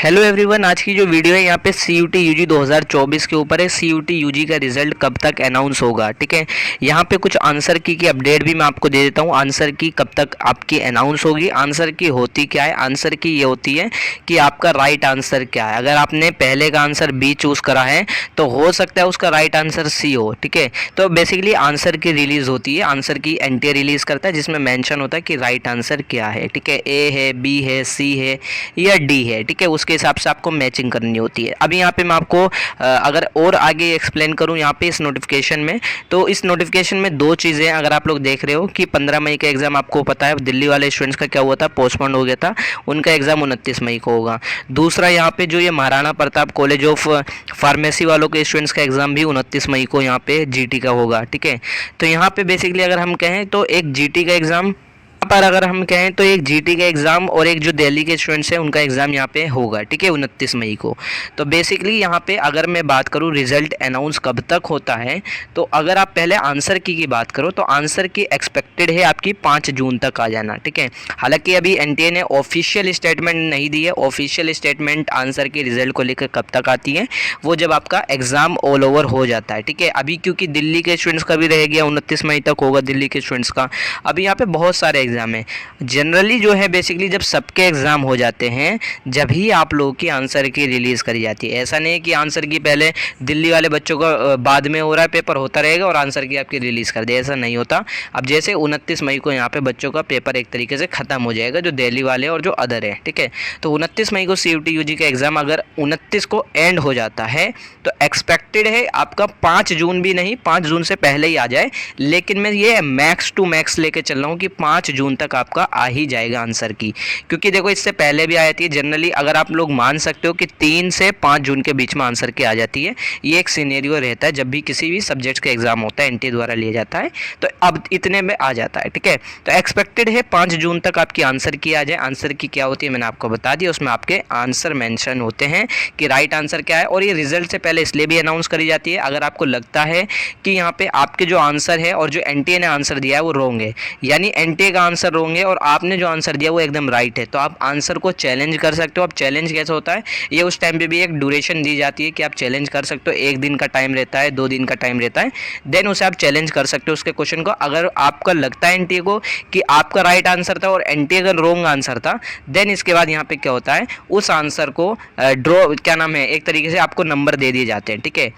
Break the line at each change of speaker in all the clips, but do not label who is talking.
Hello everyone, आज की जो वीडियो है यहाँ पे CUT UG 2024 के ऊपर है। CUT UG का रिजल्ट कब तक अनाउंस होगा, ठीक है। यहाँ पे कुछ आंसर की अपडेट भी मैं आपको दे देता हूँ। आंसर की कब तक आपकी अनाउंस होगी, आंसर की होती क्या है। आंसर की ये होती है कि आपका राइट आंसर क्या है। अगर आपने पहले का आंसर बी चूज़ करा है तो हो सकता है उसका राइट आंसर सी हो, ठीक है। तो बेसिकली आंसर की रिलीज़ होती है, आंसर की एनटीए रिलीज़ करता है जिसमें मैंशन होता है कि राइट आंसर क्या है, ठीक है। ए है, बी है, सी है या डी है, ठीक है। उसके हिसाब से आपको मैचिंग करनी होती है। अभी यहाँ पे मैं आपको अगर और आगे एक्सप्लेन करूँ यहाँ पे इस नोटिफिकेशन में, तो इस नोटिफिकेशन में दो चीज़ें अगर आप लोग देख रहे हो कि 15 मई का एग्ज़ाम आपको पता है दिल्ली वाले स्टूडेंट्स का क्या हुआ था, पोस्टपोन हो गया था। उनका एग्ज़ाम 29 मई को होगा। दूसरा यहाँ पे जो ये Maharana Pratap college of pharmacy वालों के स्टूडेंट्स का एग्ज़ाम भी 29 मई को यहाँ पे जीटी का होगा, ठीक है। तो यहाँ पे बेसिकली अगर हम कहें तो एक जीटी का एग्ज़ाम पर अगर हम कहें तो एक जीटी का एग्ज़ाम और एक जो दिल्ली के स्टूडेंट्स हैं उनका एग्ज़ाम यहाँ पे होगा, ठीक है, 29 मई को। तो बेसिकली यहाँ पे अगर मैं बात करूँ रिज़ल्ट अनाउंस कब तक होता है, तो अगर आप पहले आंसर की बात करो तो आंसर की एक्सपेक्टेड है आपकी 5 जून तक आ जाना, ठीक है। हालांकि अभी एनटीए ने ऑफिशियल स्टेटमेंट नहीं दी है। ऑफिशियल स्टेटमेंट आंसर की रिज़ल्ट को लेकर कब तक आती है, वो जब आपका एग्ज़ाम ऑल ओवर हो जाता है, ठीक है। अभी क्योंकि दिल्ली के स्टूडेंट्स का भी रह गया, 29 मई तक होगा दिल्ली के स्टूडेंट्स का। अभी यहाँ पे बहुत सारे एग्ज़ाम है। जनरली जो है बेसिकली जब सबके एग्ज़ाम हो जाते हैं जब ही आप लोगों की आंसर की रिलीज़ करी जाती है। ऐसा नहीं है कि आंसर की पहले दिल्ली वाले बच्चों का बाद में हो रहा है, पेपर होता रहेगा और आंसर की आपकी रिलीज़ कर दे, ऐसा नहीं होता। अब जैसे 29 मई को यहाँ पे बच्चों का पेपर एक तरीके से ख़त्म हो जाएगा, जो दिल्ली वाले और जो अदर है, ठीक है। तो 29 मई को CUT UG का एग्ज़ाम अगर 29 को एंड हो जाता है तो एक्सपेक्टेड है आपका 5 जून भी नहीं, 5 जून से पहले ही आ जाए। लेकिन मैं ये मैक्स टू मैक्स लेके चल रहा हूँ कि 5 जून तक आपका आ ही जाएगा आंसर की, क्योंकि देखो इससे पहले भी आ जाती है जनरली। अगर आप लोग मान सकते हो कि 3 से 5 जून के बीच में आंसर की आ जाती है। ये एक सिनेरियो रहता है जब भी किसी भी सब्जेक्ट का एग्जाम होता है, एनटीए द्वारा लिया जाता है, तो अब इतने में आ जाता है, ठीक है। तो एक्सपेक्टेड है 5 जून तक आपकी आंसर की आ जाए। आंसर की क्या होती है मैंने आपको बता दिया, उसमें आपके आंसर मेंशन होते हैं कि राइट आंसर क्या है। और ये रिजल्ट से पहले इसलिए भी अनाउंस करी जाती है अगर आपको लगता है कि यहाँ पे आपके जो आंसर है और जो एनटीए ने आंसर दिया है वो रॉन्ग है, यानी एनटीए का आंसर रॉन्ग है और आपने जो आंसर दिया वो एकदम राइट है, तो आप आंसर को चैलेंज कर सकते हो। अब चैलेंज कैसे होता है, ये उस टाइम पे भी एक ड्यूरेशन दी जाती है कि आप चैलेंज कर सकते हो। 1 दिन का टाइम रहता है, 2 दिन का टाइम रहता है, देन उसे आप चैलेंज कर सकते हो उसके क्वेश्चन को। अगर आपका लगता है एनटीए को कि आपका राइट आंसर था और एनटीए का रॉन्ग आंसर था, देन इसके बाद यहाँ पे क्या होता है, उस आंसर को ड्रॉ क्या नाम है, एक तरीके से आपको नंबर दे दिए जाते हैं, ठीक है।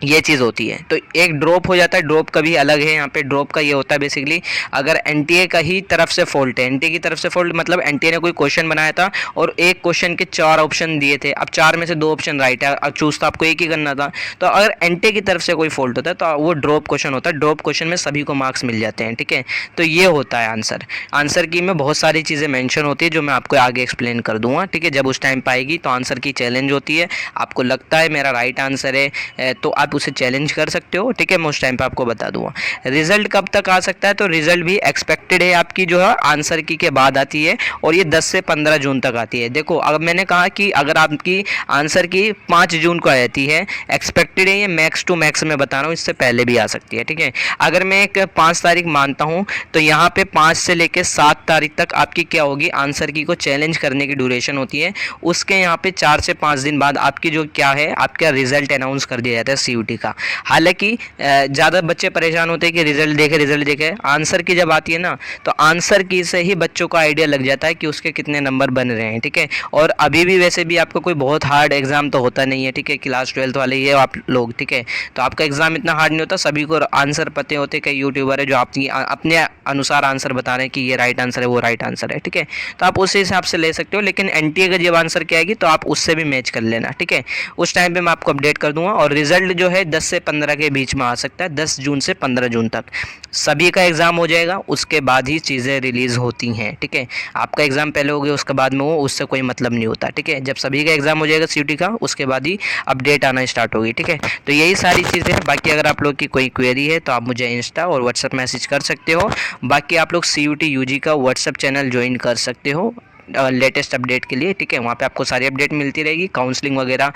ये चीज़ होती है। तो एक ड्रॉप हो जाता है, ड्रॉप का भी अलग है। यहाँ पे ड्रॉप का ये होता है बेसिकली अगर एनटीए का ही तरफ से फॉल्ट है, एनटीए की तरफ से फॉल्ट मतलब एनटीए ने कोई क्वेश्चन बनाया था और एक क्वेश्चन के 4 ऑप्शन दिए थे, अब 4 में से 2 ऑप्शन राइट है, अब चूज तो आपको एक ही करना था। तो अगर एनटीए की तरफ से कोई फॉल्ट होता है तो वो ड्रॉप क्वेश्चन होता है। ड्रॉप क्वेश्चन में सभी को मार्क्स मिल जाते हैं, ठीक है। तो ये होता है आंसर। आंसर की में बहुत सारी चीज़ें मैंशन होती है जो मैं आपको आगे एक्सप्लेन कर दूंगा, ठीक है। जब उस टाइम पाएगी तो आंसर की चैलेंज होती है। आपको लगता है मेरा राइट आंसर है तो आप उसे चैलेंज कर सकते हो, ठीक है। मैं उस टाइम पे आपको बता दूंगा रिजल्ट कब तक आ सकता है। तो रिजल्ट भी एक्सपेक्टेड है आपकी जो है आंसर की के बाद आती है और ये 10 से 15 जून तक आती है। देखो अब मैंने कहा कि अगर आपकी आंसर की 5 जून को आती है, एक्सपेक्टेड है, ये मैक्स टू मैक्स मैं बता रहा हूँ, इससे पहले भी आ सकती है, ठीक है। अगर मैं एक 5 तारीख मानता हूँ तो यहाँ पे 5 से लेकर 7 तारीख तक आपकी क्या होगी, आंसर की को चैलेंज करने की ड्यूरेशन होती है। उसके यहाँ पे 4 से 5 दिन बाद आपकी जो क्या है, आपका रिजल्ट अनाउंस कर दिया जाता है CUT का। हालांकि ज़्यादा बच्चे परेशान होते हैं कि रिजल्ट देखे, आंसर की जब आती है ना तो आंसर की से ही बच्चों को आइडिया लग जाता है कि उसके कितने नंबर बन रहे हैं, ठीक है। और अभी भी वैसे भी आपको कोई बहुत हार्ड एग्जाम तो होता नहीं है, ठीक है। क्लास 12th वाले ये आप लोग, ठीक है, तो आपका एग्जाम इतना हार्ड नहीं होता। सभी को आंसर पते होते। कई यूट्यूबर है जो आप अपने अनुसार आंसर बता रहे हैं कि ये राइट आंसर है, वो राइट आंसर है, ठीक है। तो आप उस हिसाब से ले सकते हो। लेकिन एनटीए का जब आंसर क्या आएगी तो आप उससे भी मैच कर लेना, ठीक है। उस टाइम पे मैं आपको अपडेट कर दूंगा। और रिजल्ट जो है 10 से 15 के बीच में आ सकता है, 10 जून से 15 जून तक सभी का एग्जाम हो जाएगा। उसके बाद ही चीज़ें रिलीज होती हैं, ठीक है। आपका एग्जाम पहले हो गया उसके बाद में हो, उससे कोई मतलब नहीं होता, ठीक है। जब सभी का एग्जाम हो जाएगा CUT का, उसके बाद ही अपडेट आना स्टार्ट होगी, ठीक है। तो यही सारी चीज़ें हैं। बाकी अगर आप लोग की कोई क्वेरी है तो आप मुझे इंस्टा और व्हाट्सएप मैसेज कर सकते हो। बाकी आप लोग CUT UG का व्हाट्सएप चैनल ज्वाइन कर सकते हो लेटेस्ट अपडेट के लिए, ठीक है। वहाँ पे आपको सारी अपडेट मिलती रहेगी। काउंसलिंग वगैरह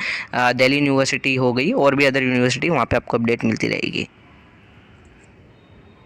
दिल्ली यूनिवर्सिटी हो गई और भी अदर यूनिवर्सिटी, वहाँ पे आपको अपडेट मिलती रहेगी।